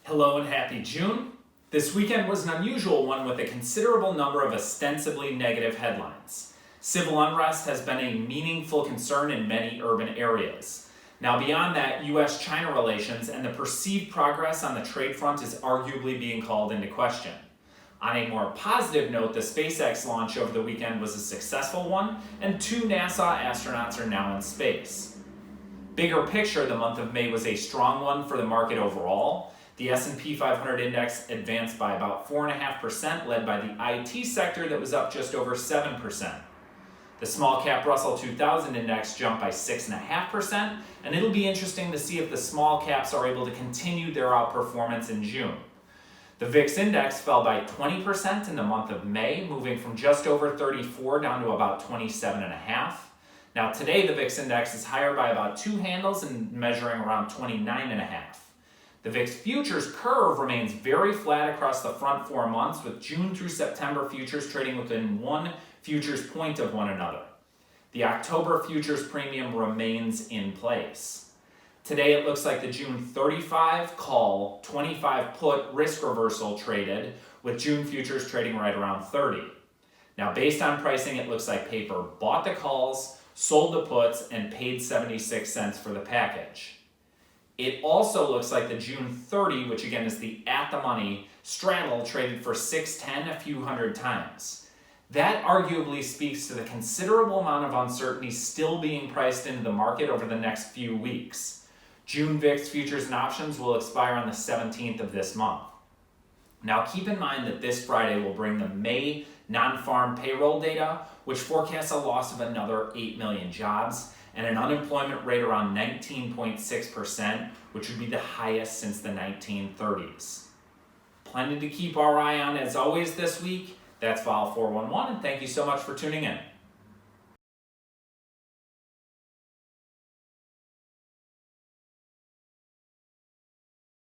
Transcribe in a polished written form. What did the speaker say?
Hello and happy June. This weekend was an unusual one with a considerable number of ostensibly negative headlines. Civil unrest has been a meaningful concern in many urban areas. Now, beyond that, US-China relations and the perceived progress on the trade front is arguably being called into question. On a more positive note, the SpaceX launch over the weekend was a successful one, and 2 NASA astronauts are now in space. Bigger picture, the month of May was a strong one for the market overall. The S&P 500 index advanced by about 4.5%, led by the IT sector that was up just over 7%. The small cap Russell 2000 index jumped by 6.5%, and it'll be interesting to see if the small caps are able to continue their outperformance in June. The VIX Index fell by 20% in the month of May, moving from just over 34 down to about 27.5. Now today the VIX Index is higher by about 2 handles and measuring around 29.5. The VIX futures curve remains very flat across the front 4 months, with June through September futures trading within 1 futures point of one another. The October futures premium remains in place. Today it looks like the June 35 call, 25 put risk reversal traded, with June futures trading right around 30. Now based on pricing, it looks like paper bought the calls, sold the puts, and paid 76 cents for the package. It also looks like the June 30, which again is the at-the-money straddle, traded for 610 a few hundred times. That arguably speaks to the considerable amount of uncertainty still being priced into the market over the next few weeks. June VIX futures and options will expire on the 17th of this month. Now keep in mind that this Friday will bring the May non-farm payroll data, which forecasts a loss of another 8 million jobs, and an unemployment rate around 19.6%, which would be the highest since the 1930s. Plenty to keep our eye on as always this week. That's Vol 411, and thank you so much for tuning in.